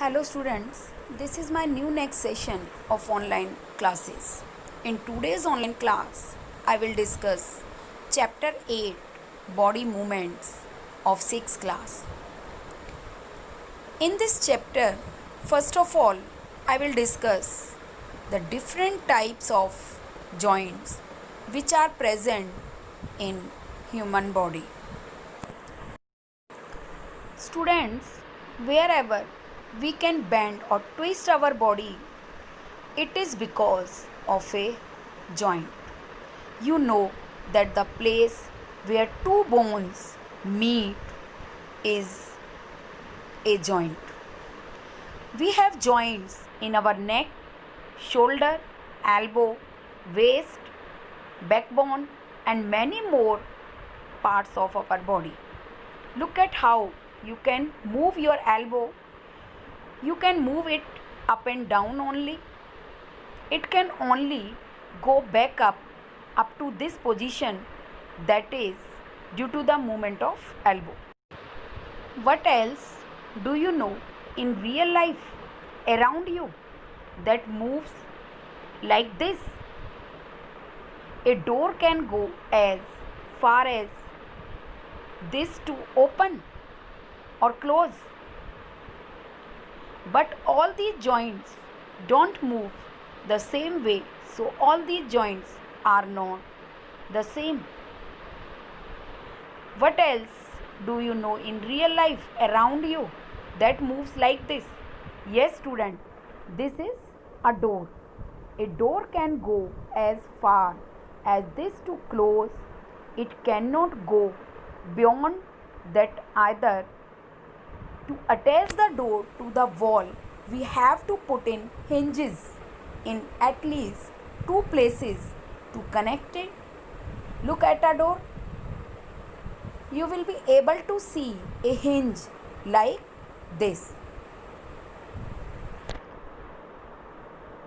Hello students, this is my new next session of online classes. In today's online class, I will discuss chapter 8 body movements of 6th class. In this chapter, first of all, I will discuss the different types of joints which are present in human body. Students, wherever we can bend or twist our body, it is because of a joint. You know that the place where two bones meet is a joint. We have joints in our neck, shoulder, elbow, waist, backbone, and many more parts of our body. Look at how you can move your elbow. You can move it up and down only. It can only go back up to this position, that is due to the movement of elbow. What else do you know in real life around you that moves like this? A door can go as far as this to open or close. But all these joints don't move the same way, so all these joints are not the same. What else do you know in real life around you that moves like this? Yes, student, this is a door. A door can go as far as this to close. It cannot go beyond that either. To attach the door to the wall, we have to put in hinges in at least two places to connect it. Look at a door. You will be able to see a hinge like this.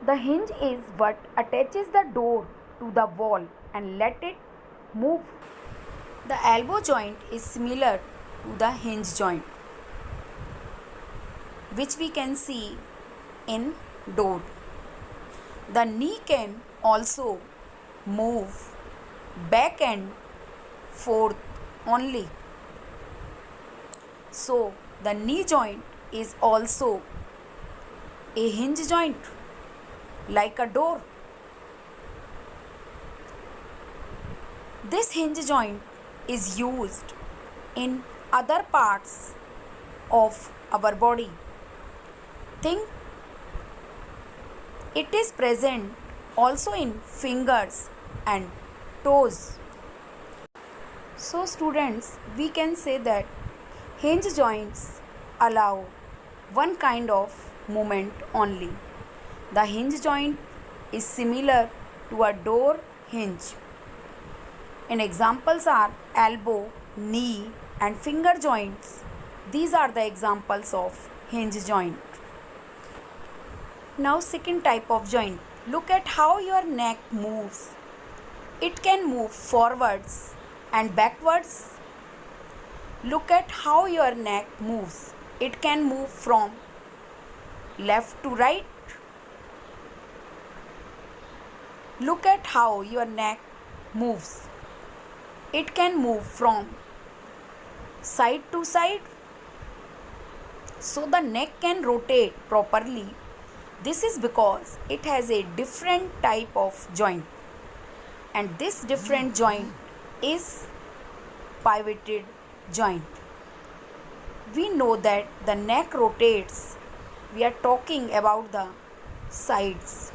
The hinge is what attaches the door to the wall and let it move. The elbow joint is similar to the hinge joint, which we can see in door. The knee can also move back and forth only. So the knee joint is also a hinge joint like a door. This hinge joint is used in other parts of our body. Think it is present also in fingers and toes. So students, we can say that hinge joints allow one kind of movement only. The hinge joint is similar to a door hinge. And examples are elbow, knee and finger joints. These are the examples of hinge joint. Now second type of joint. Look at how your neck moves. It can move forwards and backwards. Look at how your neck moves. It can move from left to right. Look at how your neck moves. It can move from side to side. So the neck can rotate properly. This is because it has a different type of joint, and this different joint is pivoted joint. We know that the neck rotates. We are talking about the sides.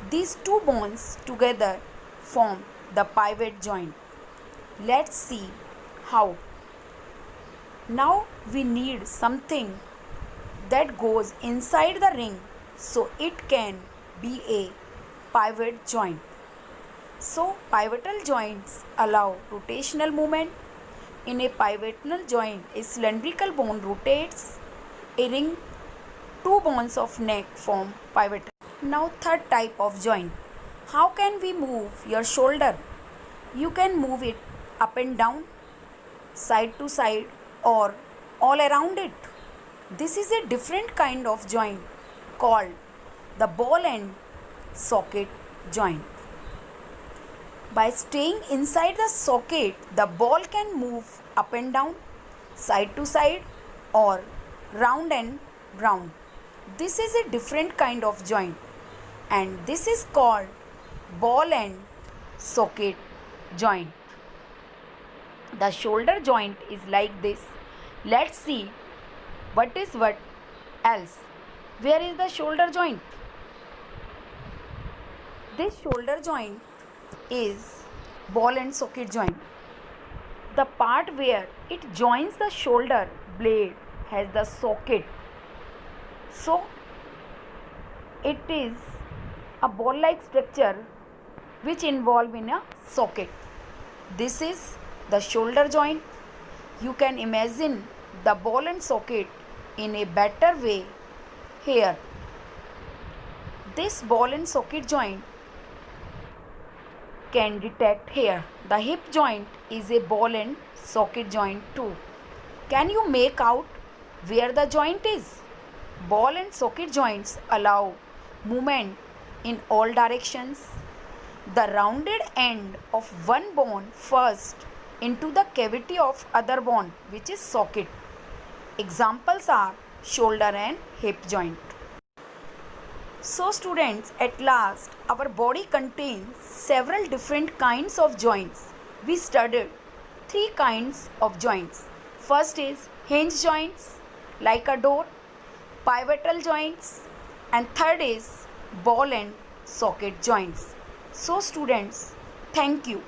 These two bones together form the pivot joint. Let's see how. Now we need something that goes inside the ring, so it can be a pivot joint. So pivotal joints allow rotational movement. In a pivotal joint, a cylindrical bone rotates. A ring, two bones of neck form pivotal. Now third type of joint. How can we move your shoulder? You can move it up and down, side to side or all around it. This is a different kind of joint called the ball and socket joint. By staying inside the socket, the ball can move up and down, side to side, or round and round. This is a different kind of joint, and this is called ball and socket joint. The shoulder joint is like this. Let's see what is what else. Where is the shoulder joint? This shoulder joint is ball and socket joint. The part where it joins the shoulder blade has the socket. So it is a ball-like structure which involve in a socket. This is the shoulder joint. You can imagine the ball and socket in a better way here. This ball and socket joint can detect here. The hip joint is a ball and socket joint too. Can you make out where the joint is? Ball and socket joints allow movement in all directions. The rounded end of one bone first into the cavity of other bone, which is socket. Examples are shoulder and hip joint. So students, at last our body contains several different kinds of joints. We studied three kinds of joints. First is hinge joints like a door, pivotal joints, and third is ball and socket joints. So students, thank you.